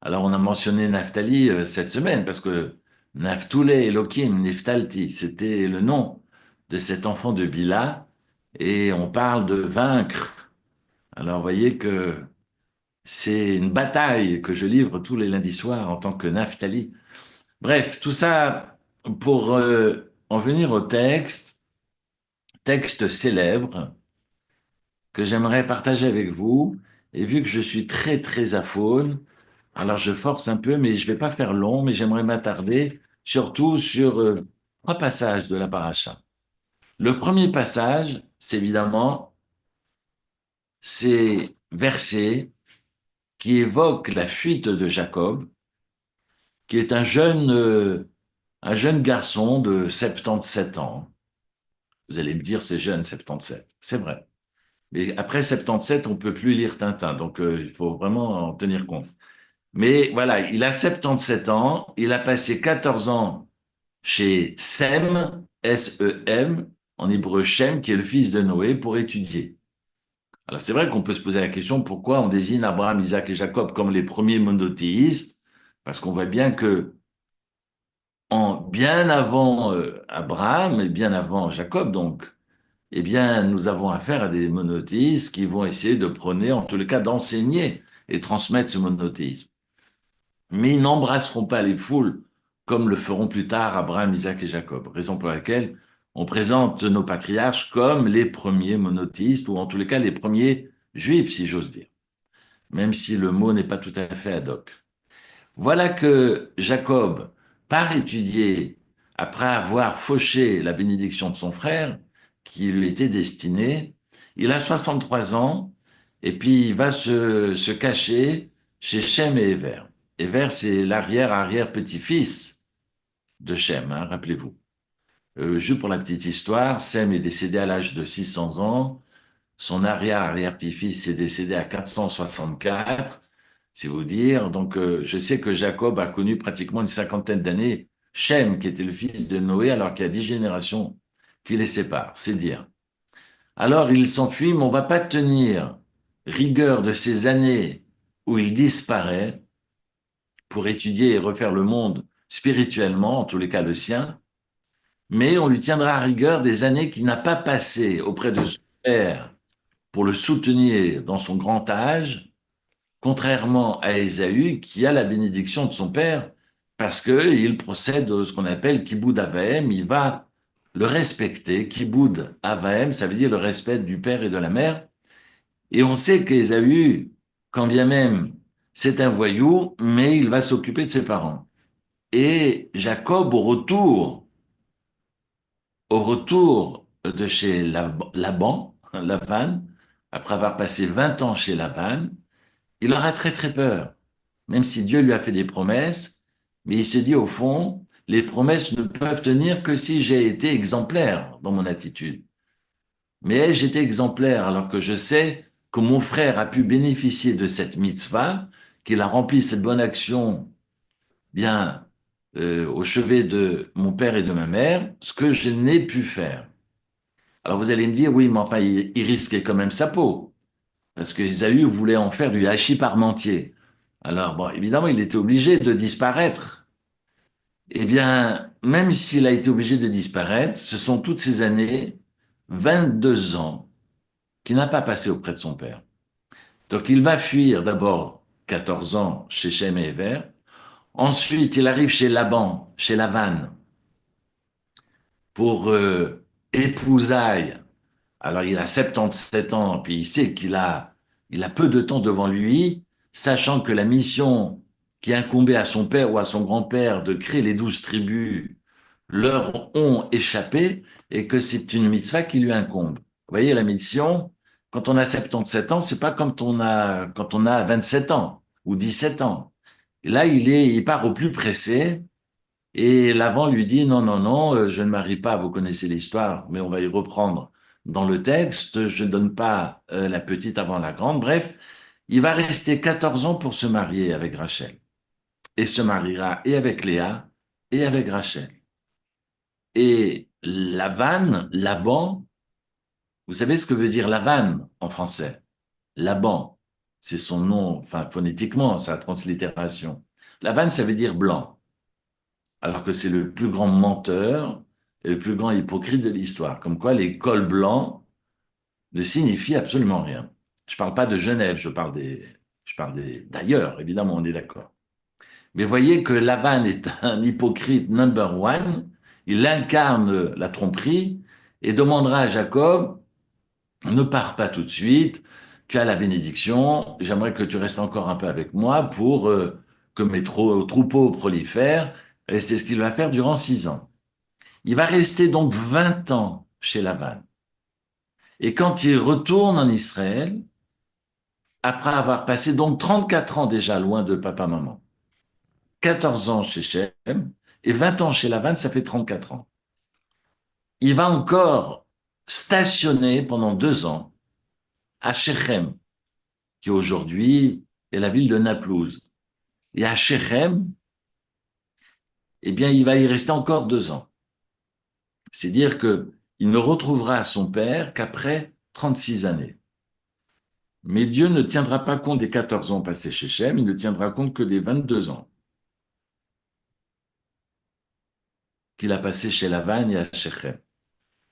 Alors, on a mentionné Naphtali cette semaine parce que Naphtoulé Elohim Nephtalti, c'était le nom de cet enfant de Bila et on parle de vaincre. Alors, vous voyez que c'est une bataille que je livre tous les lundis soirs en tant que Naphtali. Bref, tout ça pour en venir au texte célèbre que j'aimerais partager avec vous. Et vu que je suis très, très aphone, alors je force un peu, mais je vais pas faire long, mais j'aimerais m'attarder surtout sur trois passages de la paracha. Le premier passage, c'est évidemment ces versets qui évoquent la fuite de Jacob, qui est un jeune garçon de 77 ans. Vous allez me dire, c'est jeune, 77. C'est vrai. Mais après 77, on peut plus lire Tintin, donc il faut vraiment en tenir compte. Mais voilà, il a 77 ans, il a passé 14 ans chez Sem, S-E-M, en hébreu Shem, qui est le fils de Noé, pour étudier. Alors c'est vrai qu'on peut se poser la question pourquoi on désigne Abraham, Isaac et Jacob comme les premiers monothéistes, parce qu'on voit bien que bien avant Abraham et bien avant Jacob, donc, eh bien, nous avons affaire à des monothéistes qui vont essayer de prôner, en tous les cas, d'enseigner et transmettre ce monothéisme. Mais ils n'embrasseront pas les foules comme le feront plus tard Abraham, Isaac et Jacob. Raison pour laquelle on présente nos patriarches comme les premiers monothéistes, ou en tous les cas les premiers juifs, si j'ose dire, même si le mot n'est pas tout à fait ad hoc. Voilà que Jacob part étudier après avoir fauché la bénédiction de son frère, qui lui était destinée. Il a 63 ans, et puis il va se cacher chez Shem et Ever. Ever, c'est l'arrière-arrière-petit-fils de Shem, hein, rappelez-vous. Juste pour la petite histoire, Sem est décédé à l'âge de 600 ans. Son arrière-arrière-petit-fils est décédé à 464, c'est vous dire. Donc, je sais que Jacob a connu pratiquement une cinquantaine d'années Shem, qui était le fils de Noé, alors qu'il y a 10 générations qui les séparent, c'est dire. Alors, il s'enfuit, mais on va pas tenir rigueur de ces années où il disparaît pour étudier et refaire le monde spirituellement, en tous les cas le sien, mais on lui tiendra à rigueur des années qu'il n'a pas passées auprès de son père pour le soutenir dans son grand âge, contrairement à Ésaü qui a la bénédiction de son père parce qu'il procède de ce qu'on appelle Kiboud Avahem, il va le respecter. Kiboud Avahem, ça veut dire le respect du père et de la mère. Et on sait qu'Ésaü, quand bien même c'est un voyou, mais il va s'occuper de ses parents. Et Jacob, au retour de chez Laban, après avoir passé 20 ans chez Laban, il aura très très peur, même si Dieu lui a fait des promesses, mais il se dit au fond, les promesses ne peuvent tenir que si j'ai été exemplaire dans mon attitude. Mais ai-je été exemplaire alors que je sais que mon frère a pu bénéficier de cette mitzvah, qu'il a rempli cette bonne action bien au chevet de mon père et de ma mère, ce que je n'ai pu faire. Alors vous allez me dire, oui, mais enfin, il risquait quand même sa peau, parce que Ésaü voulait en faire du hachis parmentier. Alors, bon, évidemment, il était obligé de disparaître. Eh bien, même s'il a été obligé de disparaître, ce sont toutes ces années, 22 ans, qu'il n'a pas passé auprès de son père. Donc, il va fuir d'abord 14 ans chez Shem et Héber. Ensuite, il arrive chez Laban, chez Lavan, pour épousailles. Alors, il a 77 ans, puis il sait il a peu de temps devant lui, sachant que la mission qui incombait à son père ou à son grand-père de créer les 12 tribus leur ont échappé et que c'est une mitzvah qui lui incombe. Vous voyez, la mission, quand on a 77 ans, c'est pas comme quand on a 27 ans ou 17 ans. Là, il part au plus pressé et l'avant lui dit non, non, non, je ne marie pas, vous connaissez l'histoire, mais on va y reprendre dans le texte, je ne donne pas la petite avant la grande. Bref, il va rester 14 ans pour se marier avec Rachel et se mariera et avec Léa et avec Rachel. Et Laban, vous savez ce que veut dire Lavan en français? Laban, C'est son nom, enfin, phonétiquement, sa translittération. Lavan, ça veut dire blanc, alors que c'est le plus grand menteur et le plus grand hypocrite de l'histoire. Comme quoi, les cols blancs ne signifient absolument rien. Je parle pas de Genève, d'ailleurs, évidemment, on est d'accord. Mais voyez que Laban est un hypocrite number one. Il incarne la tromperie et demandera à Jacob, ne pars pas tout de suite, tu as la bénédiction, j'aimerais que tu restes encore un peu avec moi pour que mes troupeaux prolifèrent. Et c'est ce qu'il va faire durant 6 ans. Il va rester donc 20 ans chez Laban. Et quand il retourne en Israël, après avoir passé donc 34 ans déjà loin de papa-maman, 14 ans chez Shem et 20 ans chez Lavan, ça fait 34 ans. Il va encore stationner pendant 2 ans à Shechem, qui aujourd'hui est la ville de Naplouse. Et à Shechem, eh bien, il va y rester encore 2 ans. C'est dire que il ne retrouvera son père qu'après 36 années. Mais Dieu ne tiendra pas compte des 14 ans passés chez Shem, il ne tiendra compte que des 22 ans qu'il a passés chez Lavan et à Shechem.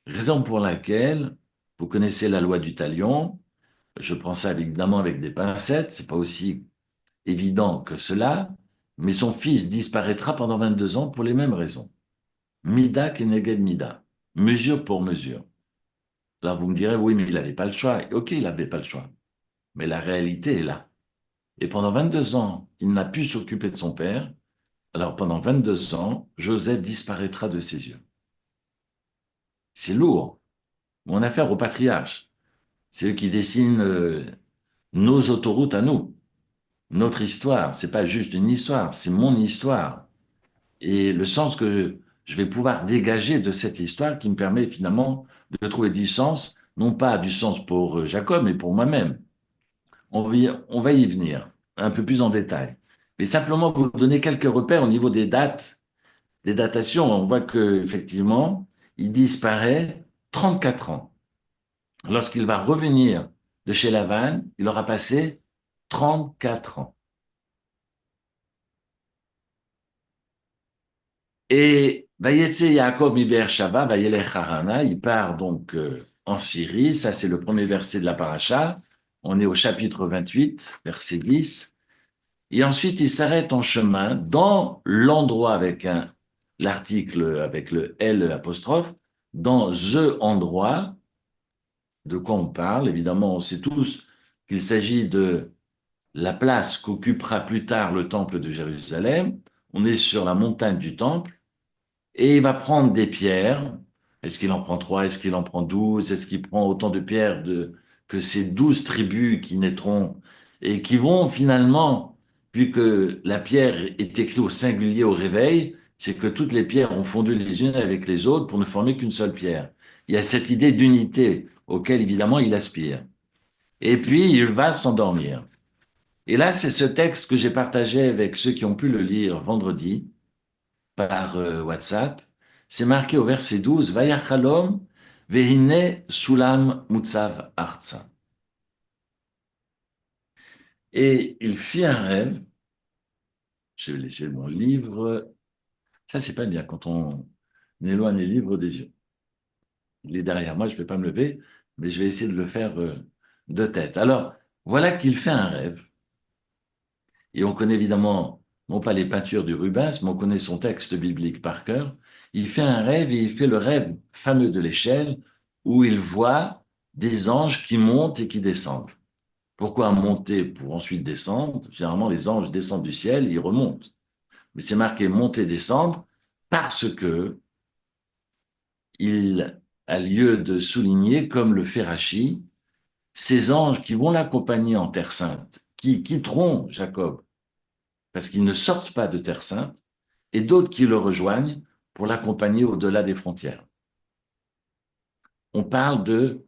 Raison pour laquelle, vous connaissez la loi du talion, je prends ça évidemment avec des pincettes, c'est pas aussi évident que cela, mais son fils disparaîtra pendant 22 ans pour les mêmes raisons. Mida keneged mida, mesure pour mesure. Alors vous me direz, oui, mais il n'avait pas le choix. Ok, il n'avait pas le choix, mais la réalité est là. Et pendant 22 ans, il n'a pu s'occuper de son père. Alors pendant 22 ans, Joseph disparaîtra de ses yeux. C'est lourd. Mon affaire au patriarche. C'est eux qui dessinent nos autoroutes à nous. Notre histoire, c'est pas juste une histoire, c'est mon histoire. Et le sens que je vais pouvoir dégager de cette histoire qui me permet finalement de trouver du sens, non pas du sens pour Jacob, mais pour moi-même. On va y venir un peu plus en détail. Mais simplement vous donner quelques repères au niveau des dates, des datations. On voit que effectivement, il disparaît 34 ans. Lorsqu'il va revenir de chez Lavan, il aura passé 34 ans. Et Vayetse Yaakov mi Be'er-Shava, Vayelech Harana, il part donc en Syrie, ça c'est le premier verset de la paracha, on est au chapitre 28, verset 10, et ensuite il s'arrête en chemin dans l'endroit avec l'article avec le L apostrophe, dans the endroit, de quoi on parle, évidemment on sait tous qu'il s'agit de la place qu'occupera plus tard le temple de Jérusalem, on est sur la montagne du temple, et il va prendre des pierres. Est-ce qu'il en prend 3? Est-ce qu'il en prend 12? Est-ce qu'il prend autant de pierres que ces 12 tribus qui naîtront et qui vont finalement, vu que la pierre est écrite au singulier au réveil, c'est que toutes les pierres ont fondu les unes avec les autres pour ne former qu'une seule pierre. Il y a cette idée d'unité auquel évidemment il aspire. Et puis il va s'endormir. Et là, c'est ce texte que j'ai partagé avec ceux qui ont pu le lire vendredi par WhatsApp. C'est marqué au verset 12, Vayachalom vehine sulam mutzav arza. Et il fit un rêve. Je vais laisser mon livre. Ça, c'est pas bien quand on éloigne les livres des yeux. Il est derrière moi, je vais pas me lever, mais je vais essayer de le faire de tête. Alors, voilà qu'il fait un rêve. Et on connaît évidemment, non pas les peintures du Rubens, mais on connaît son texte biblique par cœur. Il fait un rêve et il fait le rêve fameux de l'échelle où il voit des anges qui montent et qui descendent. Pourquoi monter pour ensuite descendre? Généralement, les anges descendent du ciel, ils remontent. Mais c'est marqué monter, descendre parce que il a lieu de souligner, comme le fait Rachi, ces anges qui vont l'accompagner en Terre Sainte, qui quitteront Jacob parce qu'ils ne sortent pas de Terre Sainte, et d'autres qui le rejoignent pour l'accompagner au-delà des frontières. On parle de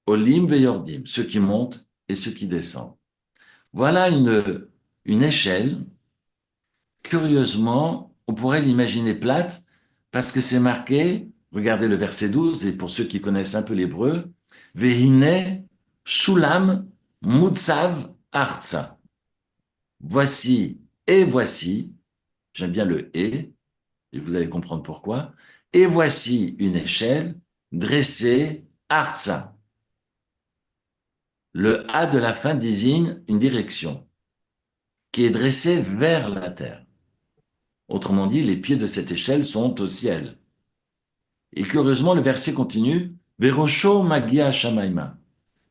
Olim Veyordim, ceux qui montent et ceux qui descendent. Voilà une échelle, curieusement, on pourrait l'imaginer plate, parce que c'est marqué, regardez le verset 12, et pour ceux qui connaissent un peu l'hébreu, Vehine Sulam Mutsav artsa. Voici et voici, j'aime bien le et vous allez comprendre pourquoi, et voici une échelle dressée artsa. Le A de la fin désigne une direction qui est dressée vers la terre. Autrement dit, les pieds de cette échelle sont au ciel. Et curieusement, le verset continue, Berosho magia shamaima.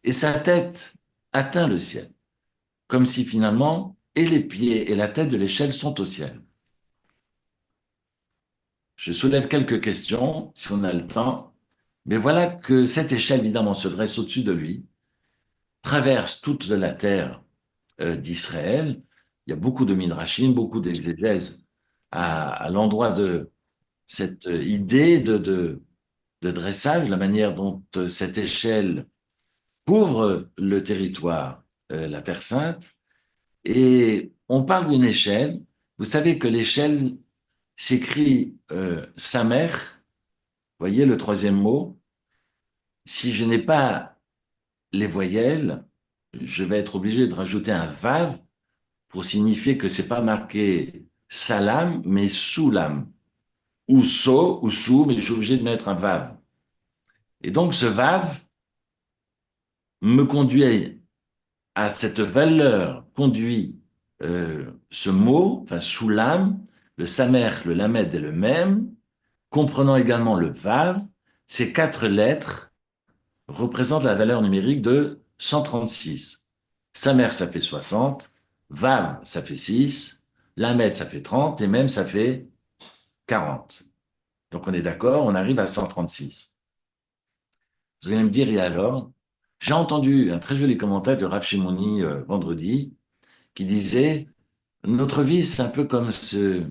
Et sa tête atteint le ciel. Comme si finalement, et les pieds et la tête de l'échelle sont au ciel. Je soulève quelques questions, si on a le temps. Mais voilà que cette échelle, évidemment, se dresse au-dessus de lui, traverse toute la terre d'Israël. Il y a beaucoup de midrashim, beaucoup d'exégèses à l'endroit de cette idée de dressage, la manière dont cette échelle couvre le territoire, la Terre Sainte. Et on parle d'une échelle. Vous savez que l'échelle s'écrit sa mère, voyez le troisième mot. Si je n'ai pas les voyelles, je vais être obligé de rajouter un vav pour signifier que c'est pas marqué salam, mais soulam. Ou so, ou sou, mais je suis obligé de mettre un vav. Et donc ce vav me conduit à cette valeur, conduit ce mot, enfin soulam, le samer, le lamed et le même, comprenant également le vav, ces quatre lettres représentent la valeur numérique de 136. Samer, ça fait 60, vav, ça fait 6, lamed, ça fait 30, et même, ça fait 40. Donc on est d'accord, on arrive à 136. Vous allez me dire, et alors? J'ai entendu un très joli commentaire de Rav Shimoni vendredi qui disait, notre vie, c'est un peu comme ce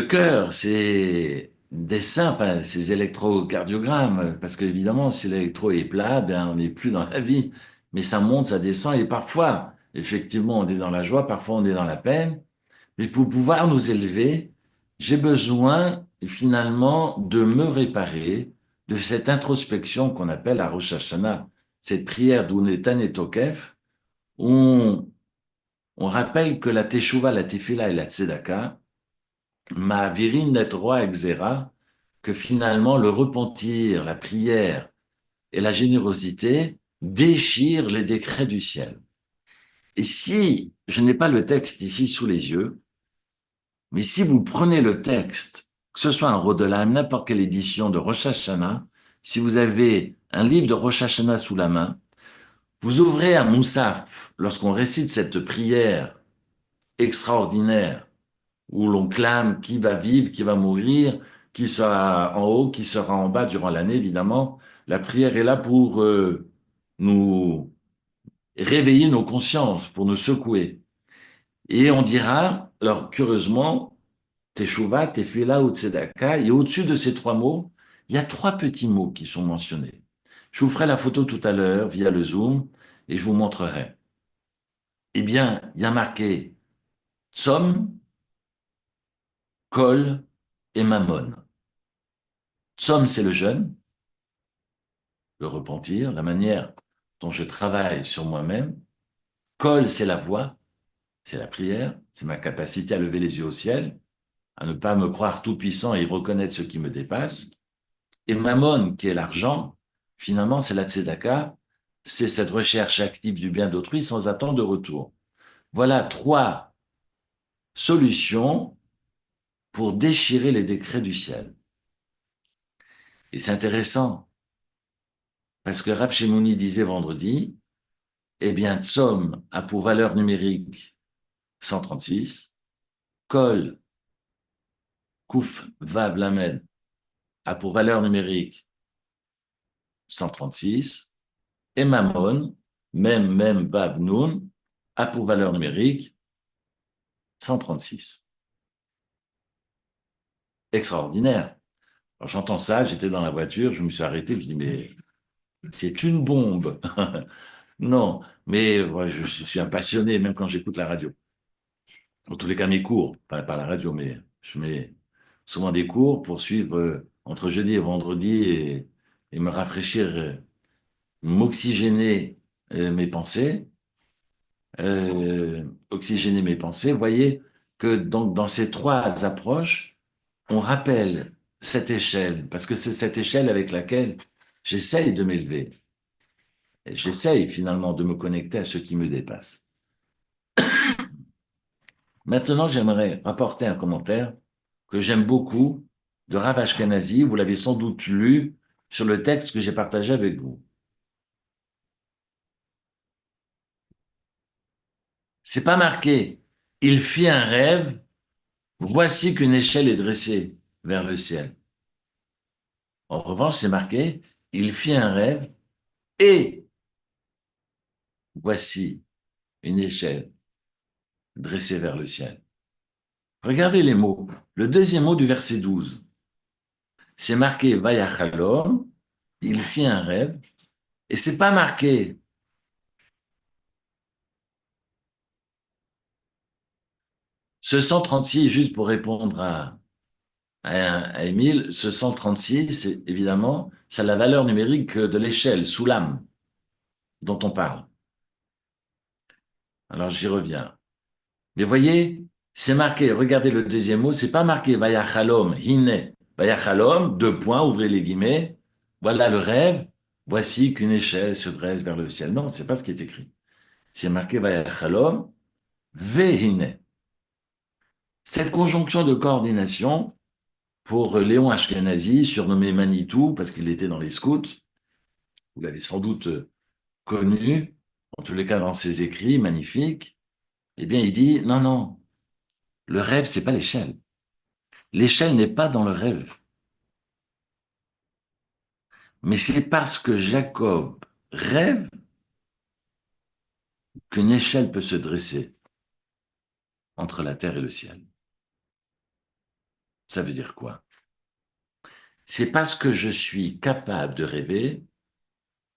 cœur, ces dessins, enfin, ces électrocardiogrammes, parce qu'évidemment, si l'électro est plat, ben, on n'est plus dans la vie. Mais ça monte, ça descend, et parfois, effectivement, on est dans la joie, parfois on est dans la peine. Mais pour pouvoir nous élever, j'ai besoin, finalement, de me réparer de cette introspection qu'on appelle la Rosh Hashanah, cette prière d'Unetan et Tokef, où on rappelle que la Teshuvah, la Tefila et la Tzedaka, Ma'avirin net roi exera, que finalement le repentir, la prière et la générosité déchirent les décrets du ciel. Et si je n'ai pas le texte ici sous les yeux, mais si vous prenez le texte, que ce soit un Rodelaim, n'importe quelle édition de Rosh Hashanah, si vous avez un livre de Rosh Hashanah sous la main, vous ouvrez un Moussaf lorsqu'on récite cette prière extraordinaire où l'on clame qui va vivre, qui va mourir, qui sera en haut, qui sera en bas durant l'année, évidemment. La prière est là pour nous réveiller nos consciences, pour nous secouer. Et on dira, alors curieusement, Teshuvah, Tefila ou Tzedaka, et au-dessus de ces trois mots, il y a trois petits mots qui sont mentionnés. Je vous ferai la photo tout à l'heure via le Zoom et je vous montrerai. Eh bien, il y a marqué Tzom, Kol et Mammon. Tzom, c'est le jeûne, le repentir, la manière dont je travaille sur moi-même. Kol, c'est la voix, c'est la prière, c'est ma capacité à lever les yeux au ciel, à ne pas me croire tout puissant et reconnaître ce qui me dépasse. Et Mammon, qui est l'argent, finalement, c'est la tzedaka, c'est cette recherche active du bien d'autrui sans attendre de retour. Voilà trois solutions pour déchirer les décrets du ciel. Et c'est intéressant, parce que Rav Shimoni disait vendredi, eh bien, Tzom a pour valeur numérique 136, Kol, Kouf, Vav, Lamed a pour valeur numérique 136, et Mammon, même, Vav, Nun, a pour valeur numérique 136. Extraordinaire. Alors, j'entends ça, j'étais dans la voiture, je me suis arrêté, je dis, mais c'est une bombe. Non, mais ouais, je suis un passionné, même quand j'écoute la radio. En tous les cas, mes cours, pas la radio, mais je mets souvent des cours pour suivre entre jeudi et vendredi et me rafraîchir, m'oxygéner mes pensées, oxygéner mes pensées. Vous voyez que donc dans ces trois approches, on rappelle cette échelle, parce que c'est cette échelle avec laquelle j'essaye de m'élever. Et j'essaye finalement de me connecter à ce qui me dépasse. Maintenant, j'aimerais rapporter un commentaire que j'aime beaucoup de Rav Ashkenazi. Vous l'avez sans doute lu sur le texte que j'ai partagé avec vous. C'est pas marqué. Il fit un rêve. Voici qu'une échelle est dressée vers le ciel. En revanche, c'est marqué. Il fit un rêve et voici une échelle dressée vers le ciel. Regardez les mots. Le deuxième mot du verset 12. C'est marqué Vayachalom. Il fit un rêve. Et c'est pas marqué ce 136, juste pour répondre à Émile, ce 136, c'est évidemment, c'est la valeur numérique de l'échelle, sous l'âme, dont on parle. Alors j'y reviens. Mais voyez, c'est marqué, regardez le deuxième mot, c'est pas marqué Vayachalom, hine. Vayachalom, deux points, ouvrez les guillemets. Voilà le rêve, voici qu'une échelle se dresse vers le ciel. Non, c'est pas ce qui est écrit. C'est marqué Vayachalom, vehine. Cette conjonction de coordination, pour Léon Ashkenazi, surnommé Manitou, parce qu'il était dans les scouts, vous l'avez sans doute connu, en tous les cas dans ses écrits magnifiques, eh bien, il dit, non, non, le rêve, c'est pas l'échelle. L'échelle n'est pas dans le rêve. Mais c'est parce que Jacob rêve qu'une échelle peut se dresser entre la terre et le ciel. Ça veut dire quoi? C'est parce que je suis capable de rêver,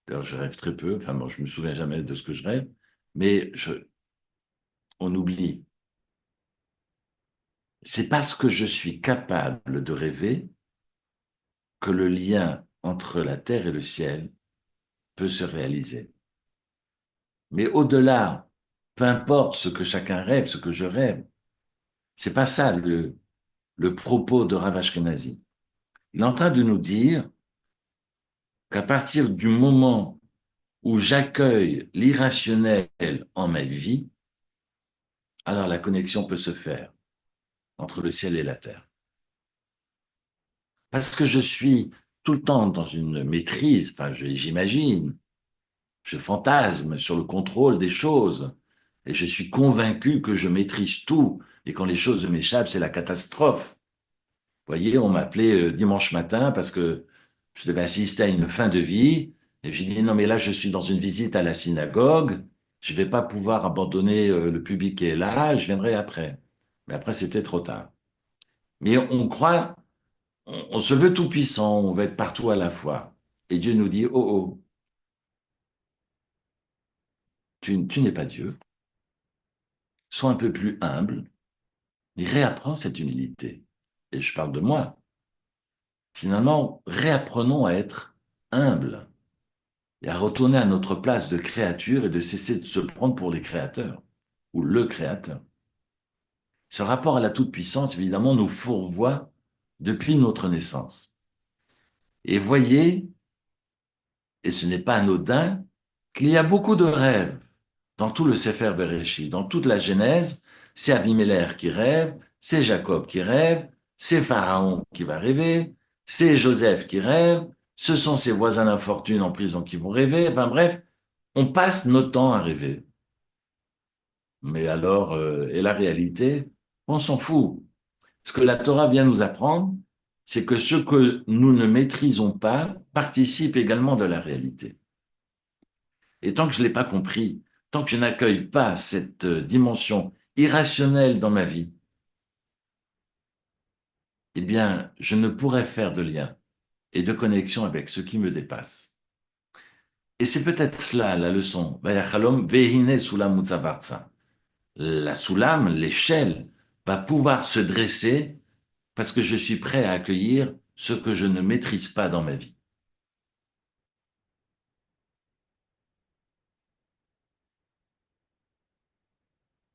d'ailleurs je rêve très peu, enfin bon, je me souviens jamais de ce que je rêve, mais on oublie. C'est parce que je suis capable de rêver que le lien entre la terre et le ciel peut se réaliser. Mais au-delà, peu importe ce que chacun rêve, ce que je rêve, c'est pas ça le propos de Rav Ashkenazi. Il est en train de nous dire qu'à partir du moment où j'accueille l'irrationnel en ma vie, alors la connexion peut se faire entre le ciel et la terre. Parce que je suis tout le temps dans une maîtrise, enfin j'imagine, je fantasme sur le contrôle des choses et je suis convaincu que je maîtrise tout et quand les choses m'échappent, c'est la catastrophe. Vous voyez, on m'appelait dimanche matin parce que je devais assister à une fin de vie et j'ai dit non mais là je suis dans une visite à la synagogue, je vais pas pouvoir abandonner le public qui est là, je viendrai après. Mais après c'était trop tard. Mais on croit, on se veut tout puissant, on veut être partout à la fois. Et Dieu nous dit oh oh, tu n'es pas Dieu. Sois un peu plus humble et réapprends cette humilité. Et je parle de moi. Finalement, réapprenons à être humble et à retourner à notre place de créature et de cesser de se prendre pour les créateurs ou le créateur. Ce rapport à la toute-puissance, évidemment, nous fourvoie depuis notre naissance. Et voyez, et ce n'est pas anodin, qu'il y a beaucoup de rêves dans tout le Sefer Bereshit, dans toute la Genèse. C'est Abimelech qui rêve, c'est Jacob qui rêve, c'est Pharaon qui va rêver, c'est Joseph qui rêve, ce sont ses voisins d'infortune en prison qui vont rêver. Enfin bref, on passe notre temps à rêver. Mais alors, et la réalité, on s'en fout. Ce que la Torah vient nous apprendre, c'est que ce que nous ne maîtrisons pas participe également de la réalité. Et tant que je ne l'ai pas compris, tant que je n'accueille pas cette dimension irrationnelle dans ma vie, eh bien, je ne pourrai faire de lien et de connexion avec ce qui me dépasse. Et c'est peut-être cela la leçon. Vayachalom vehine sulam mutzavartsa. La soulam, l'échelle, va pouvoir se dresser parce que je suis prêt à accueillir ce que je ne maîtrise pas dans ma vie.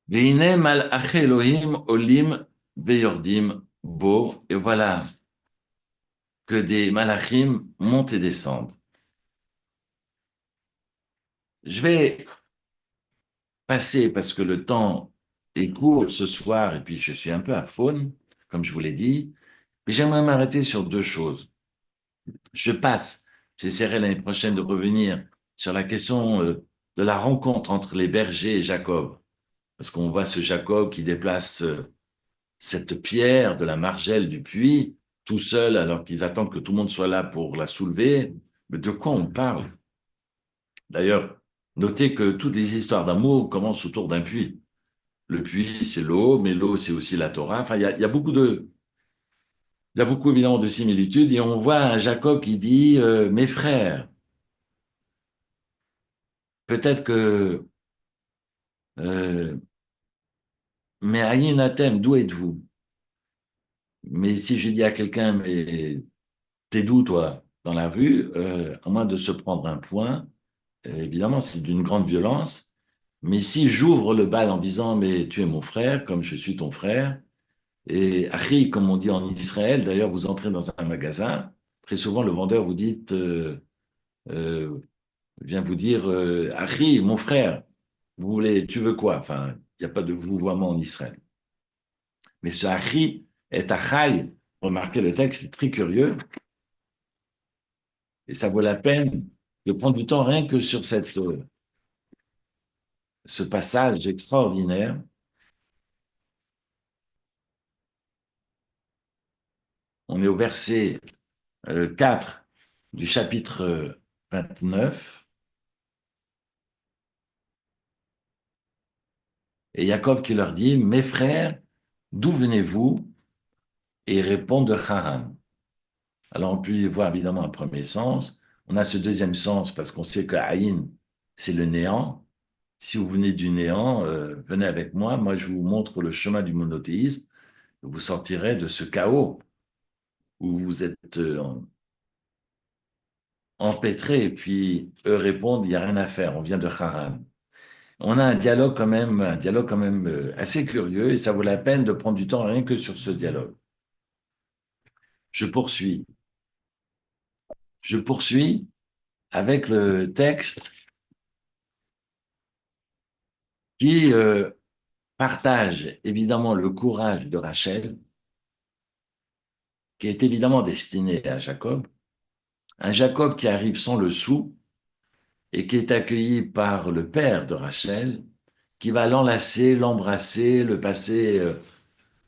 Veine malach Elohim olim veyordim bo. Et voilà que des malachim montent et descendent. Je vais passer, parce que le temps est court ce soir, et puis je suis un peu à faune, comme je vous l'ai dit, mais j'aimerais m'arrêter sur deux choses. Je passe, j'essaierai l'année prochaine de revenir sur la question de la rencontre entre les bergers et Jacob, parce qu'on voit ce Jacob qui déplace cette pierre de la margelle du puits tout seul, alors qu'ils attendent que tout le monde soit là pour la soulever. Mais de quoi on parle? D'ailleurs, notez que toutes les histoires d'amour commencent autour d'un puits. Le puits, c'est l'eau, mais l'eau, c'est aussi la Torah. Enfin, il y a beaucoup il y a beaucoup évidemment de similitudes. Et on voit un Jacob qui dit, mes frères, peut-être que, euh, mais Aïnatem, d'où êtes-vous? Mais si je dis à quelqu'un, mais t'es d'où toi? Dans la rue, à moins de se prendre un point, évidemment, c'est d'une grande violence. Mais si j'ouvre le bal en disant, mais tu es mon frère, comme je suis ton frère, et Achi, comme on dit en Israël, d'ailleurs, vous entrez dans un magasin, très souvent le vendeur vous dit, euh, vient vous dire, Achi, mon frère, tu veux quoi? Enfin, il n'y a pas de vouvoiement en Israël. Mais ce Achi est Achai. Remarquez, le texte est très curieux et ça vaut la peine de prendre du temps rien que sur ce passage extraordinaire. On est au verset 4 du chapitre 29. Et Jacob qui leur dit, mes frères, d'où venez-vous? Et ils répondent de Haran. Alors on peut y voir évidemment un premier sens. On a ce deuxième sens parce qu'on sait que Haïn, c'est le néant. Si vous venez du néant, venez avec moi. Moi, je vous montre le chemin du monothéisme. Vous sortirez de ce chaos où vous êtes empêtrés. Et puis eux répondent, il n'y a rien à faire. On vient de Haran. On a un dialogue quand même assez curieux et ça vaut la peine de prendre du temps rien que sur ce dialogue. Je poursuis. Je poursuis avec le texte qui partage évidemment le courage de Rachel, qui est évidemment destiné à Jacob, un Jacob qui arrive sans le sou et qui est accueilli par le père de Rachel, qui va l'enlacer, l'embrasser, le passer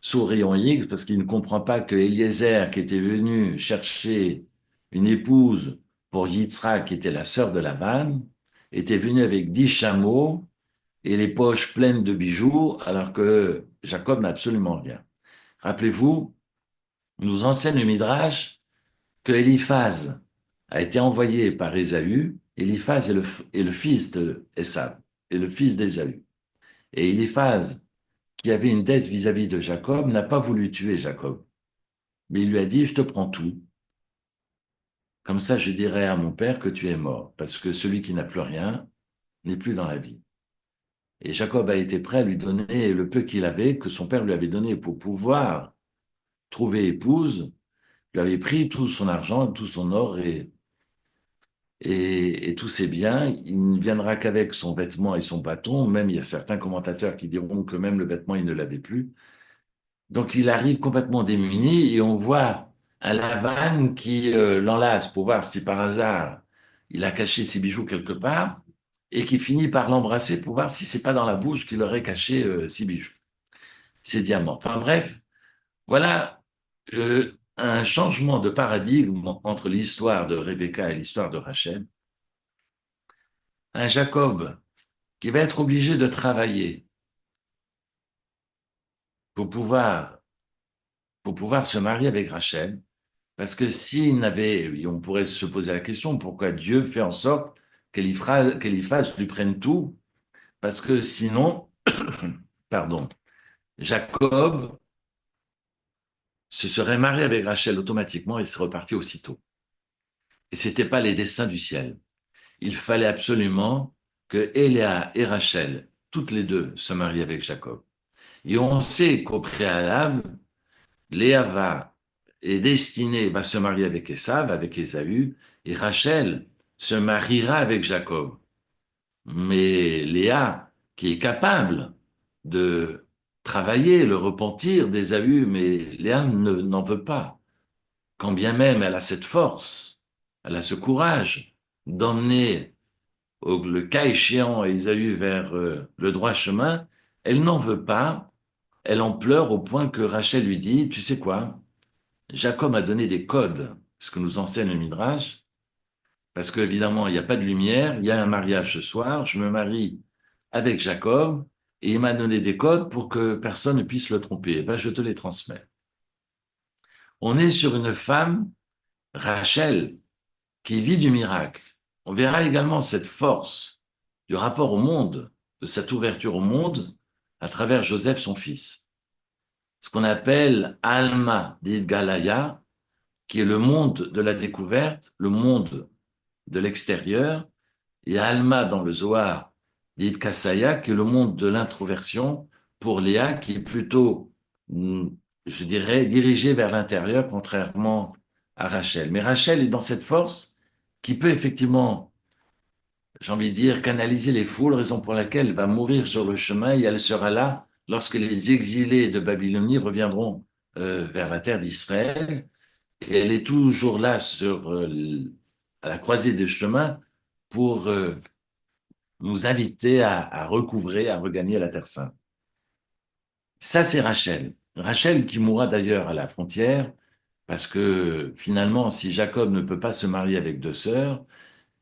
sous rayon X, parce qu'il ne comprend pas que Eliezer, qui était venu chercher une épouse pour Yitzhak, qui était la sœur de Laban, était venu avec 10 chameaux et les poches pleines de bijoux, alors que Jacob n'a absolument rien. Rappelez-vous, nous enseigne le Midrash que Eliphaz a été envoyé par Ésaü. Eliphaz est le fils de Esav, est le fils d'Ésaü. Et Eliphaz, qui avait une dette vis-à-vis de Jacob, n'a pas voulu tuer Jacob. Mais il lui a dit, je te prends tout. Comme ça, je dirai à mon père que tu es mort, parce que celui qui n'a plus rien n'est plus dans la vie. Et Jacob a été prêt à lui donner le peu qu'il avait, que son père lui avait donné pour pouvoir trouver épouse. Il lui avait pris tout son argent, tout son or et tous ses biens. Il ne viendra qu'avec son vêtement et son bâton. Même il y a certains commentateurs qui diront que même le vêtement, il ne l'avait plus. Donc il arrive complètement démuni et on voit un Lavan qui l'enlace pour voir si par hasard il a caché ses bijoux quelque part et qui finit par l'embrasser pour voir si c'est pas dans la bouche qu'il aurait caché ses bijoux, ses diamants. Enfin bref, voilà un changement de paradigme entre l'histoire de Rebecca et l'histoire de Rachel. Un Jacob qui va être obligé de travailler pour pouvoir, pour pouvoir se marier avec Rachel. Parce que s'il n'avait, on pourrait se poser la question, pourquoi Dieu fait en sorte qu'Eliphaz lui prenne tout? Parce que sinon, pardon, Jacob se serait marié avec Rachel automatiquement et serait reparti aussitôt. Et c'était pas les desseins du ciel. Il fallait absolument que Léa et Rachel toutes les deux se marient avec Jacob. Et on sait qu'au préalable, Léa est destinée, va se marier avec Esav, avec Ésaü, et Rachel se mariera avec Jacob. Mais Léa, qui est capable de travailler le repentir d'Ésaü, mais Léa n'en veut pas. Quand bien même elle a cette force, elle a ce courage d'emmener le cas échéant Ésaü vers le droit chemin, elle n'en veut pas, elle en pleure au point que Rachel lui dit, tu sais quoi, Jacob a donné des codes, ce que nous enseigne le Midrash, parce qu'évidemment, il n'y a pas de lumière, il y a un mariage ce soir, je me marie avec Jacob, et il m'a donné des codes pour que personne ne puisse le tromper. Eh ben, je te les transmets. On est sur une femme, Rachel, qui vit du miracle. On verra également cette force du rapport au monde, de cette ouverture au monde, à travers Joseph, son fils. Ce qu'on appelle Alma d'Idgalaya, qui est le monde de la découverte, le monde de l'extérieur, et Alma dans le Zohar d'Idkasaya, qui est le monde de l'introversion, pour Léa, qui est plutôt, je dirais, dirigée vers l'intérieur, contrairement à Rachel. Mais Rachel est dans cette force qui peut effectivement, j'ai envie de dire, canaliser les foules, raison pour laquelle elle va mourir sur le chemin et elle sera là lorsque les exilés de Babylonie reviendront vers la terre d'Israël. Et elle est toujours là à la croisée des chemins pour nous inviter à recouvrer, à regagner la Terre Sainte. Ça, c'est Rachel. Rachel qui mourra d'ailleurs à la frontière, parce que finalement, si Jacob ne peut pas se marier avec deux sœurs,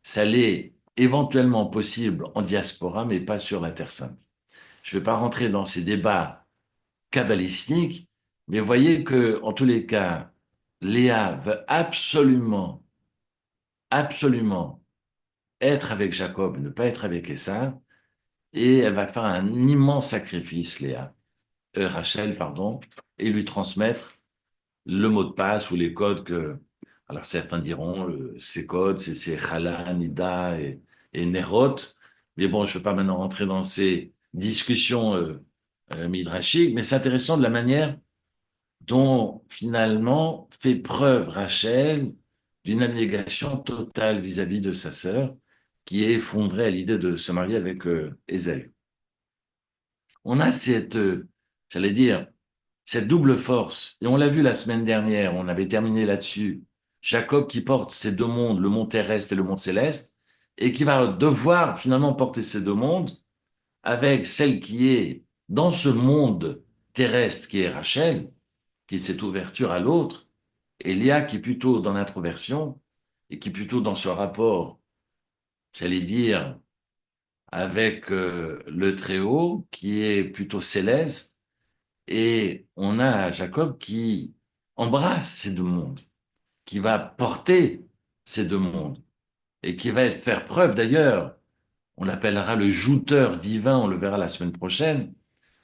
ça l'est éventuellement possible en diaspora, mais pas sur la Terre Sainte. Je ne vais pas rentrer dans ces débats kabbalistiques, mais voyez que, en tous les cas, Léa veut absolument, absolument être avec Jacob, ne pas être avec Esav, et elle va faire un immense sacrifice, Rachel, pardon, et lui transmettre le mot de passe ou les codes que, alors certains diront, ces codes, c'est Chala, Nida et Nerot, mais bon, je ne veux pas maintenant rentrer dans ces discussions midrashiques, mais c'est intéressant de la manière dont finalement fait preuve Rachel d'une abnégation totale vis-à-vis de sa sœur, qui est effondrée à l'idée de se marier avec Ésaü. On a j'allais dire, cette double force, et on l'a vu la semaine dernière, on avait terminé là-dessus, Jacob qui porte ces deux mondes, le monde terrestre et le monde céleste, et qui va devoir finalement porter ces deux mondes avec celle qui est dans ce monde terrestre, qui est Rachel, qui est cette ouverture à l'autre, et Léa qui est plutôt dans l'introversion, et qui est plutôt dans ce rapport, j'allais dire, avec le Très-Haut, qui est plutôt céleste, et on a Jacob qui embrasse ces deux mondes, qui va porter ces deux mondes, et qui va faire preuve d'ailleurs, on l'appellera le jouteur divin, on le verra la semaine prochaine,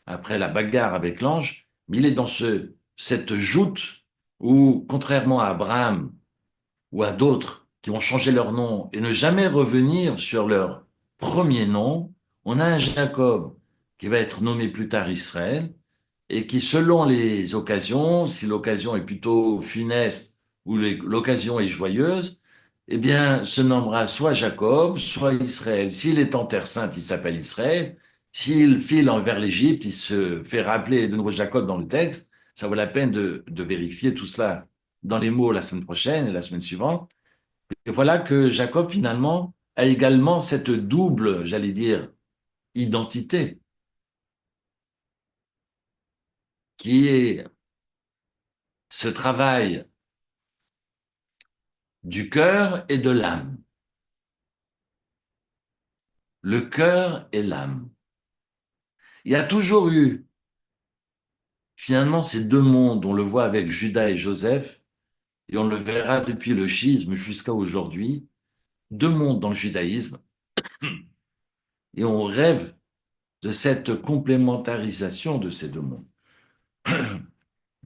après la bagarre avec l'ange, mais il est dans cette joute où, contrairement à Abraham ou à d'autres qui ont changé leur nom et ne jamais revenir sur leur premier nom, on a un Jacob qui va être nommé plus tard Israël et qui, selon les occasions, si l'occasion est plutôt funeste ou l'occasion est joyeuse, eh bien, se nommera soit Jacob, soit Israël. S'il est en Terre Sainte, il s'appelle Israël. S'il file vers l'Égypte, il se fait rappeler de nouveau Jacob dans le texte. Ça vaut la peine de vérifier tout cela dans les mots la semaine prochaine et la semaine suivante. Et voilà que Jacob, finalement, a également cette double, j'allais dire, identité, qui est ce travail du cœur et de l'âme. Le cœur et l'âme. Il y a toujours eu, finalement, ces deux mondes. On le voit avec Judas et Joseph, et on le verra depuis le schisme jusqu'à aujourd'hui. Deux mondes dans le judaïsme, et on rêve de cette complémentarisation de ces deux mondes.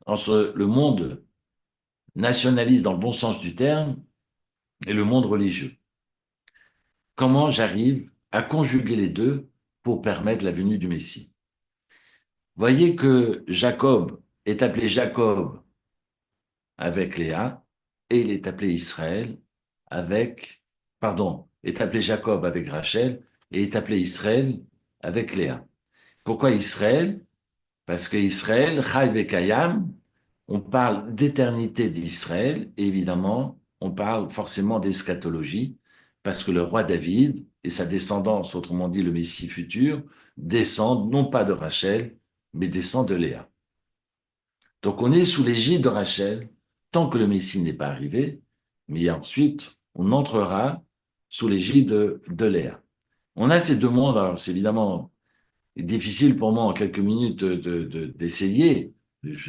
Entre le monde nationaliste dans le bon sens du terme et le monde religieux. Comment j'arrive à conjuguer les deux pour permettre la venue du Messie. Voyez que Jacob est appelé Jacob avec Léa et il est appelé Israël avec, pardon, est appelé Jacob avec Rachel et est appelé Israël avec Léa. Pourquoi Israël? Parce que Israël, Chai Vekayam, on parle d'éternité d'Israël et évidemment, on parle forcément d'eschatologie parce que le roi David et sa descendance, autrement dit le Messie futur, descendent non pas de Rachel, mais descendent de Léa. Donc on est sous l'égide de Rachel tant que le Messie n'est pas arrivé, mais ensuite on entrera sous l'égide de Léa. On a ces deux mondes, alors c'est évidemment difficile pour moi en quelques minutes d'essayer,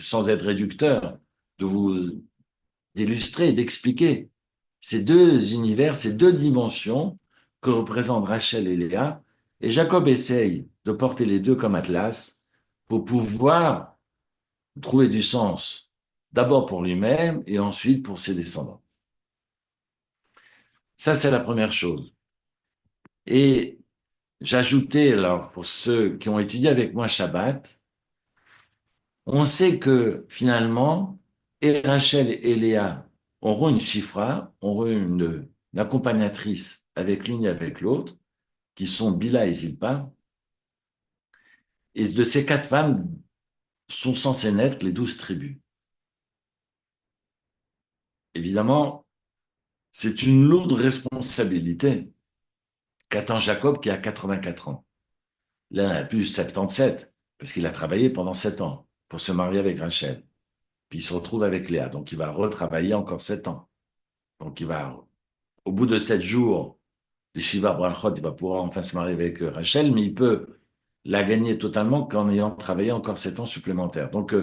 sans être réducteur, de vous d'illustrer, d'expliquer ces deux univers, ces deux dimensions que représentent Rachel et Léa. Et Jacob essaye de porter les deux comme atlas pour pouvoir trouver du sens, d'abord pour lui-même et ensuite pour ses descendants. Ça, c'est la première chose. Et j'ajoutais, alors, pour ceux qui ont étudié avec moi Shabbat, on sait que finalement, et Rachel et Léa auront une chifra, auront une accompagnatrice avec l'une et avec l'autre, qui sont Bila et Zilpa. Et de ces quatre femmes sont censées naître les 12 tribus. Évidemment, c'est une lourde responsabilité qu'attend Jacob qui a 84 ans. Là, il a plus 77, parce qu'il a travaillé pendant 7 ans pour se marier avec Rachel. Puis il se retrouve avec Léa, donc il va retravailler encore 7 ans. Donc il va, au bout de 7 jours, les Shiva Brachot, il va pouvoir enfin se marier avec Rachel, mais il peut la gagner totalement qu'en ayant travaillé encore 7 ans supplémentaires. Donc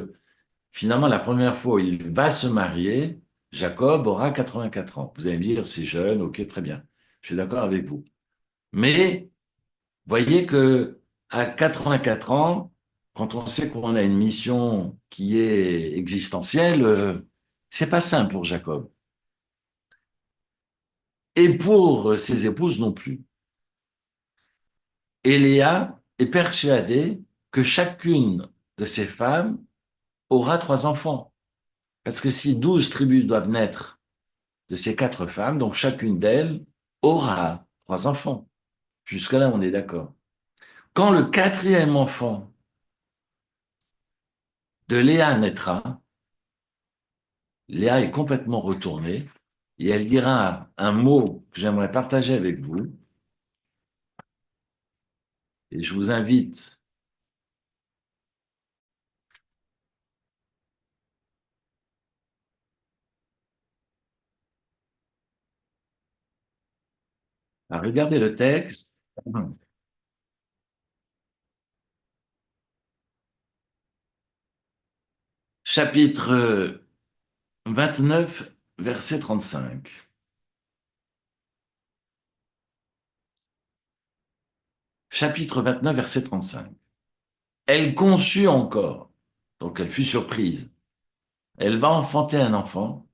finalement, la première fois où il va se marier, Jacob aura 84 ans. Vous allez me dire, c'est jeune, ok, très bien. Je suis d'accord avec vous. Mais voyez que à 84 ans, quand on sait qu'on a une mission qui est existentielle, c'est pas simple pour Jacob. Et pour ses épouses non plus. Et Léa est persuadée que chacune de ces femmes aura 3 enfants. Parce que si 12 tribus doivent naître de ces 4 femmes, donc chacune d'elles aura 3 enfants. Jusque-là, on est d'accord. Quand le quatrième enfant de Léa naîtra, Léa est complètement retournée et elle dira un mot que j'aimerais partager avec vous. Et je vous invite à regarder le texte. Chapitre 29, verset 35. Chapitre 29, verset 35. Elle conçut encore, donc elle fut surprise. Elle va enfanter un enfant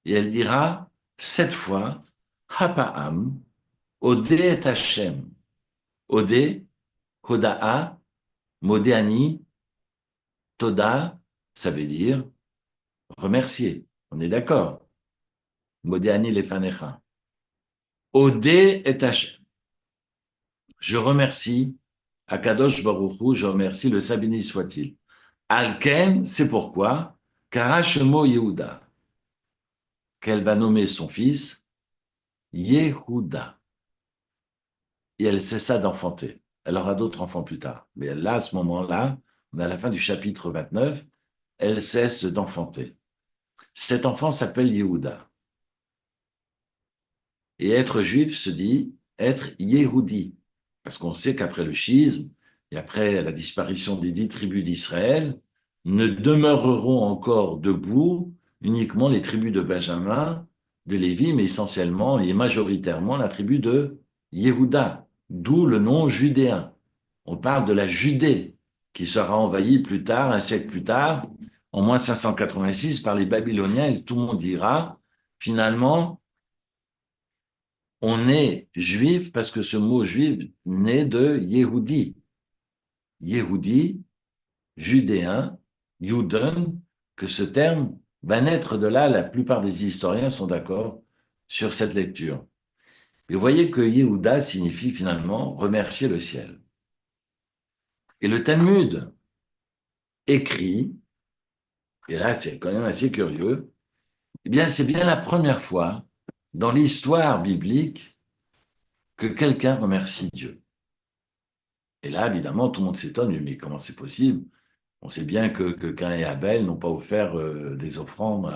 et elle dira 7 fois, Hapa'am, Odé et Hashem. Odé, Hoda'a, Modéani, Toda, ça veut dire remercier. On est d'accord. Modéani lefanecha. Odé et Hashem. Je remercie Akadosh Baruch Hu, je remercie le Sabini soit-il. Alken, c'est pourquoi, Karashemo Yehuda, qu'elle va nommer son fils Yehuda. Et elle cessa d'enfanter. Elle aura d'autres enfants plus tard. Mais là, à ce moment-là, on est à la fin du chapitre 29, elle cesse d'enfanter. Cet enfant s'appelle Yehuda. Et être juif se dit être Yehudi. Parce qu'on sait qu'après le schisme et après la disparition des 10 tribus d'Israël, ne demeureront encore debout uniquement les tribus de Benjamin, de Lévi, mais essentiellement et majoritairement la tribu de Yehuda, d'où le nom judéen. On parle de la Judée, qui sera envahie plus tard, un siècle plus tard, en moins 586 par les Babyloniens, et tout le monde dira, finalement, On est juif parce que ce mot juif naît de Yehudi. Yehudi, judéen, Juden, que ce terme va naître de là. La plupart des historiens sont d'accord sur cette lecture. Et vous voyez que Yehuda signifie finalement remercier le ciel. Et le Talmud écrit, et là c'est quand même assez curieux, eh bien c'est bien la première fois dans l'histoire biblique que quelqu'un remercie Dieu. Et là, évidemment, tout le monde s'étonne, mais comment c'est possible? On sait bien que Caïn et Abel n'ont pas offert des offrandes.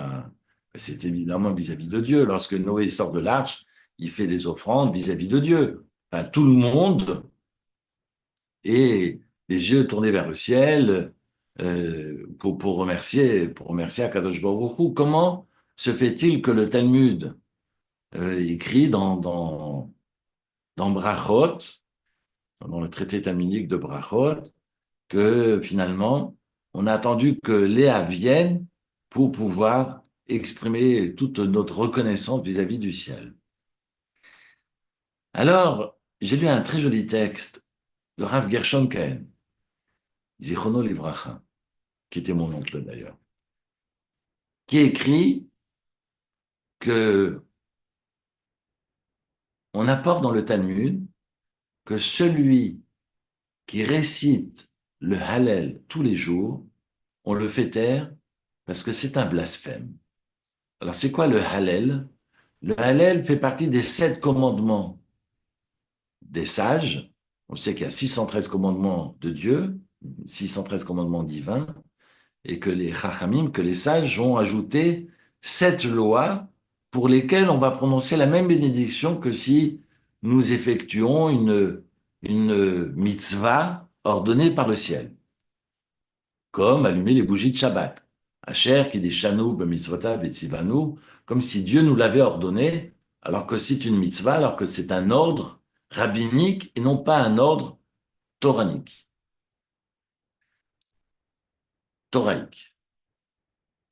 C'est évidemment vis-à-vis de Dieu. Lorsque Noé sort de l'arche, il fait des offrandes vis-à-vis de Dieu. Enfin, tout le monde est les yeux tournés vers le ciel pour remercier Akadosh Baruch Hu. Comment se fait-il que le Talmud écrit dans Brachot, dans le traité talmudique de Brachot, que finalement, on a attendu que Léa vienne pour pouvoir exprimer toute notre reconnaissance vis-à-vis du ciel. Alors, j'ai lu un très joli texte de Rav Gershon Cohen, Zichrono Livracha, qui était mon oncle d'ailleurs, qui écrit que on apporte dans le Talmud que celui qui récite le Hallel tous les jours, on le fait taire parce que c'est un blasphème. Alors, c'est quoi le Hallel? Le Hallel fait partie des 7 commandements des sages. On sait qu'il y a 613 commandements de Dieu, 613 commandements divins, et que les Chachamim, que les sages ont ajouté 7 lois pour lesquelles on va prononcer la même bénédiction que si nous effectuons une mitzvah ordonnée par le ciel, comme allumer les bougies de Shabbat. Asher qui des chanou b'mitzvotav etzivanu, comme si Dieu nous l'avait ordonné, alors que c'est une mitzvah, alors que c'est un ordre rabbinique et non pas un ordre toranique, thoraïque.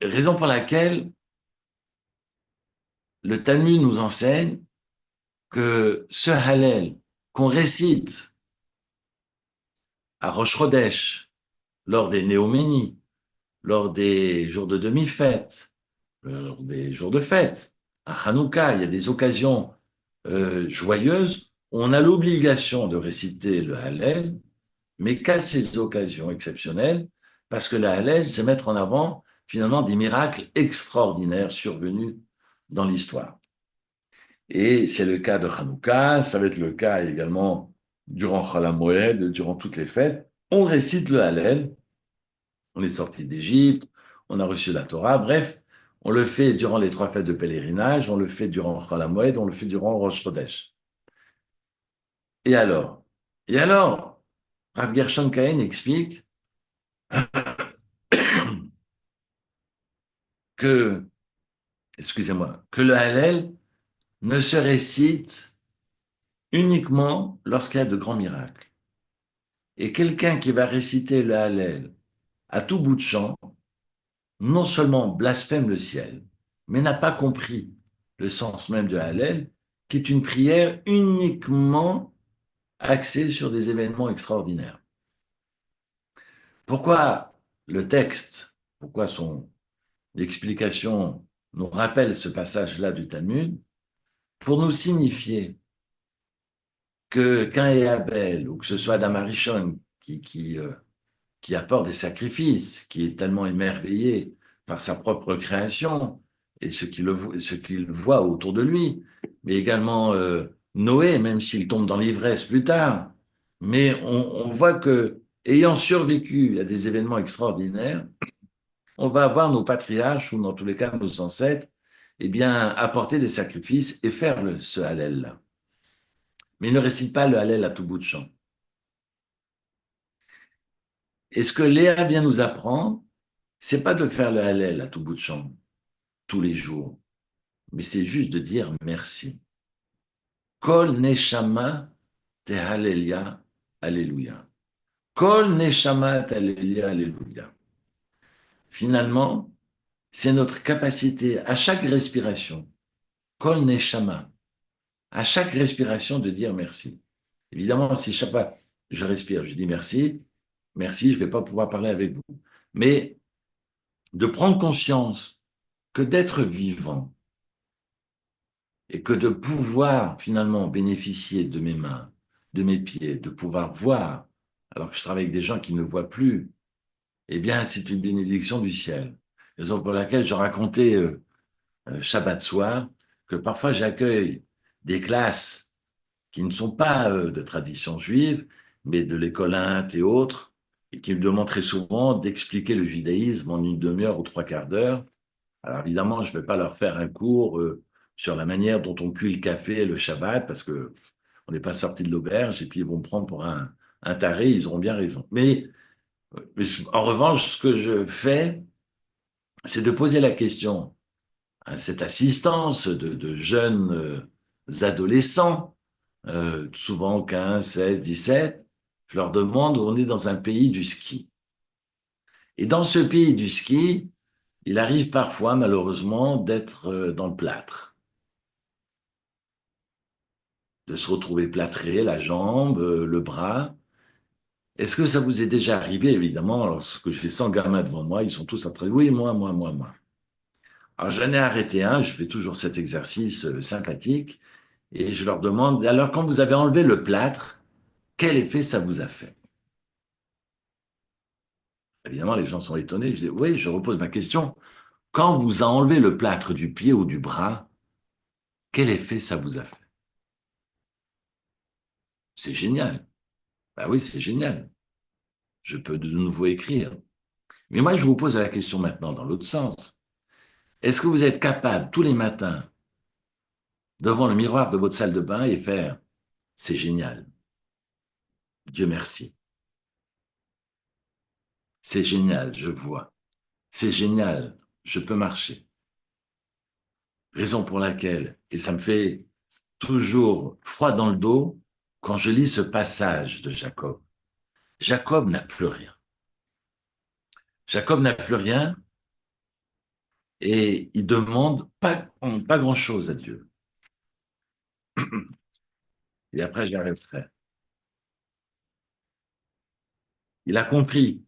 Raison pour laquelle le Talmud nous enseigne que ce Hallel qu'on récite à Rosh Chodesh, lors des Néoménies, lors des jours de demi-fête, lors des jours de fête, à Hanouka, il y a des occasions joyeuses, on a l'obligation de réciter le Hallel, mais qu'à ces occasions exceptionnelles, parce que le Hallel, c'est mettre en avant finalement des miracles extraordinaires survenus dans l'histoire. Et c'est le cas de Hanouka, ça va être le cas également durant Chol HaMoed, durant toutes les fêtes. On récite le Hallel, on est sorti d'Égypte, on a reçu la Torah, bref, on le fait durant les 3 fêtes de pèlerinage, on le fait durant Chol HaMoed, on le fait durant Rosh Chodesh. Et alors? Et alors, Rav Gershon Cohen explique que, excusez-moi, que le Hallel ne se récite uniquement lorsqu'il y a de grands miracles. Et quelqu'un qui va réciter le Hallel à tout bout de champ, non seulement blasphème le ciel, mais n'a pas compris le sens même de Hallel, qui est une prière uniquement axée sur des événements extraordinaires. Pourquoi le texte, pourquoi son explication nous rappelle ce passage-là du Talmud? Pour nous signifier que Caïn et Abel, ou que ce soit Adam Arishon qui apporte des sacrifices, qui est tellement émerveillé par sa propre création et ce qu'il voit autour de lui, mais également Noé, même s'il tombe dans l'ivresse plus tard. Mais on voit que, ayant survécu à des événements extraordinaires, on va avoir nos patriarches, ou dans tous les cas nos ancêtres, eh bien, apporter des sacrifices et faire ce Hallel-là. Mais il ne récite pas le Hallel à tout bout de champ. Et ce que Léa vient nous apprendre, c'est pas de faire le Hallel à tout bout de champ, tous les jours, mais c'est juste de dire merci. Kol neshama te hallelia, alléluia. Kol neshama te hallelia, alléluia. Finalement, c'est notre capacité à chaque respiration. Kol neshama. À chaque respiration, de dire merci. Évidemment, si chaque fois je respire, je dis merci, merci, je ne vais pas pouvoir parler avec vous. Mais de prendre conscience que d'être vivant et que de pouvoir finalement bénéficier de mes mains, de mes pieds, de pouvoir voir, alors que je travaille avec des gens qui ne voient plus, eh bien, c'est une bénédiction du ciel. Raison pour laquelle je racontais Shabbat soir que parfois j'accueille des classes qui ne sont pas de tradition juive, mais de l'école Inde et autres, et qui me demandent très souvent d'expliquer le judaïsme en une demi-heure ou trois quarts d'heure. Alors évidemment, je ne vais pas leur faire un cours sur la manière dont on cuit le café le Shabbat, parce que on n'est pas sorti de l'auberge, et puis ils vont me prendre pour un taré, ils auront bien raison. Mais en revanche, ce que je fais, c'est de poser la question à cette assistance de jeunes adolescents, souvent 15, 16, 17, je leur demande où on est dans un pays du ski. Et dans ce pays du ski, il arrive parfois, malheureusement, d'être dans le plâtre, de se retrouver plâtré, la jambe, le bras. Est-ce que ça vous est déjà arrivé, évidemment, lorsque j'ai 100 gamins devant moi, ils sont tous en train de oui, moi. Alors j'en ai arrêté un, je fais toujours cet exercice sympathique, et je leur demande, alors quand vous avez enlevé le plâtre, quel effet ça vous a fait? Évidemment, les gens sont étonnés. Je dis, oui, je repose ma question. Quand vous a enlevé le plâtre du pied ou du bras, quel effet ça vous a fait? C'est génial. Bah oui, c'est génial. Je peux de nouveau écrire. Mais moi, je vous pose la question maintenant dans l'autre sens. Est-ce que vous êtes capable tous les matins, devant le miroir de votre salle de bain, et faire, c'est génial. Dieu merci. C'est génial, je vois. C'est génial, je peux marcher. Raison pour laquelle, et ça me fait toujours froid dans le dos quand je lis ce passage de Jacob. Jacob n'a plus rien. Jacob n'a plus rien et il demande pas grand-chose à Dieu. Et après, j'y arriverai. Il a compris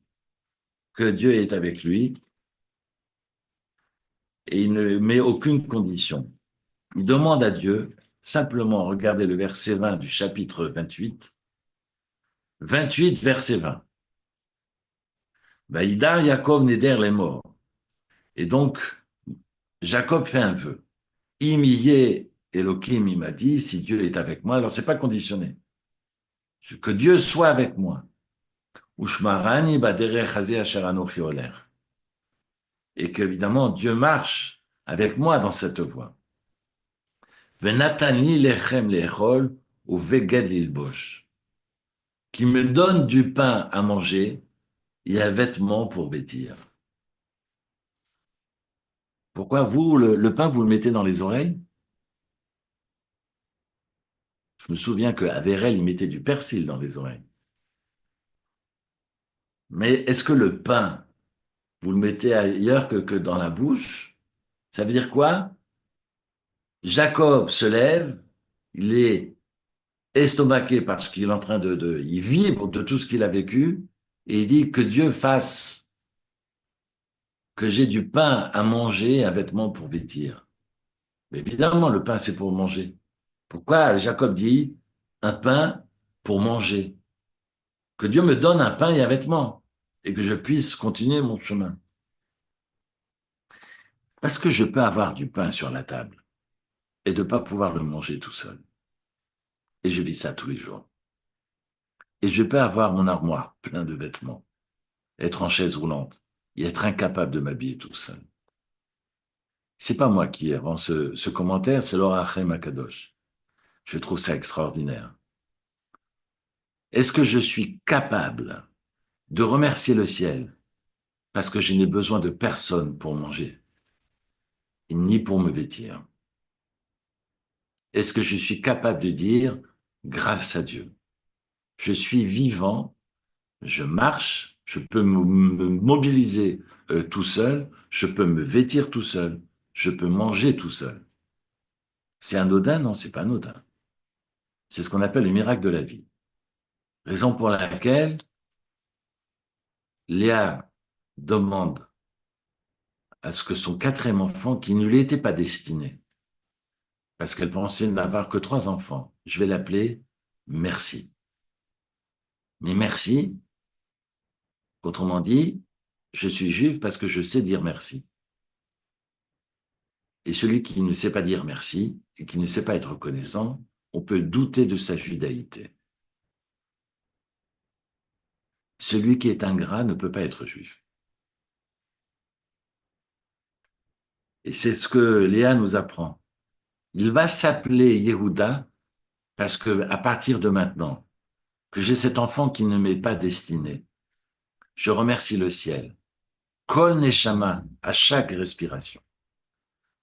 que Dieu est avec lui et il ne met aucune condition. Il demande à Dieu, simplement, regardez le verset 20 du chapitre 28, 28, verset 20. Vaïda Jacob neder les morts. Et donc, Jacob fait un vœu. Imiye Elohim, il m'a dit, si Dieu est avec moi, alors c'est pas conditionné. Que Dieu soit avec moi. Ushmarani baderech hazeh asher anochi oler. Et qu'évidemment, Dieu marche avec moi dans cette voie. Venatani lechem lechol ou veged lilbosh. Qui me donne du pain à manger et un vêtement pour vêtir. Pourquoi vous, le pain, vous le mettez dans les oreilles? Je me souviens qu'à Vérel, il mettait du persil dans les oreilles. Mais est-ce que le pain, vous le mettez ailleurs que dans la bouche? Ça veut dire quoi? Jacob se lève, il est estomaqué parce qu'il est en train il vibre de tout ce qu'il a vécu, et il dit que Dieu fasse que j'ai du pain à manger, un vêtement pour vêtir. Mais évidemment, le pain, c'est pour manger. Pourquoi Jacob dit un pain pour manger? Que Dieu me donne un pain et un vêtement, et que je puisse continuer mon chemin. Parce que je peux avoir du pain sur la table et de ne pas pouvoir le manger tout seul. Et je vis ça tous les jours. Et je peux avoir mon armoire plein de vêtements, être en chaise roulante et être incapable de m'habiller tout seul. C'est pas moi qui ai rend ce commentaire, c'est Laura Achem Akadosh. Je trouve ça extraordinaire. Est-ce que je suis capable de remercier le ciel parce que je n'ai besoin de personne pour manger, ni pour me vêtir? Est-ce que je suis capable de dire grâce à Dieu? Je suis vivant, je marche, je peux me mobiliser tout seul, je peux me vêtir tout seul, je peux manger tout seul. C'est anodin? Non, c'est pas anodin. C'est ce qu'on appelle le miracle de la vie. Raison pour laquelle Léa demande à ce que son quatrième enfant, qui ne lui était pas destiné, parce qu'elle pensait n'avoir que 3 enfants, je vais l'appeler Merci. Mais merci, autrement dit, je suis juive parce que je sais dire merci. Et celui qui ne sait pas dire merci et qui ne sait pas être reconnaissant, on peut douter de sa judaïté. Celui qui est ingrat ne peut pas être juif. Et c'est ce que Léa nous apprend. Il va s'appeler Yehuda parce que à partir de maintenant, que j'ai cet enfant qui ne m'est pas destiné, je remercie le ciel. Kol Neshama, à chaque respiration.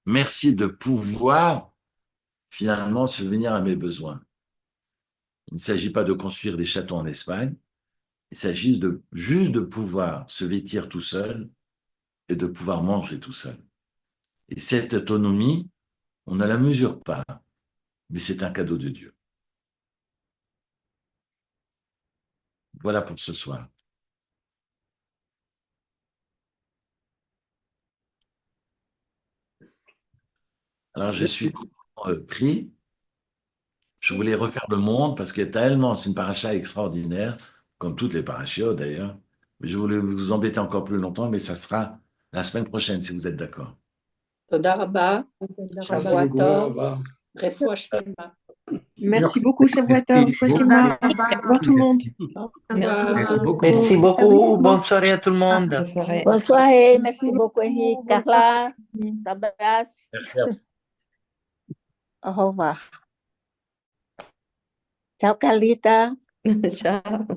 Merci de pouvoir finalement subvenir à mes besoins. Il ne s'agit pas de construire des châteaux en Espagne, il s'agit juste de pouvoir se vêtir tout seul et de pouvoir manger tout seul. Et cette autonomie, on ne la mesure pas, mais c'est un cadeau de Dieu. Voilà pour ce soir. Alors, je suis pris. Je voulais refaire le monde parce que tellement, c'est une paracha extraordinaire, comme toutes les parachiotes d'ailleurs. Mais je voulais vous embêter encore plus longtemps, mais ça sera la semaine prochaine si vous êtes d'accord. תודה רבה, שבוע טוב, רפואה שלמה. Merci beaucoup, Shavuotov. Au revoir tout le monde. Merci beaucoup. Bonne soirée à tout le monde. Bonne soirée. Bonne soirée, merci beaucoup, Eric. Carla, t'abrasse. Merci à vous. Au revoir. Ciao, Carlita. Ciao.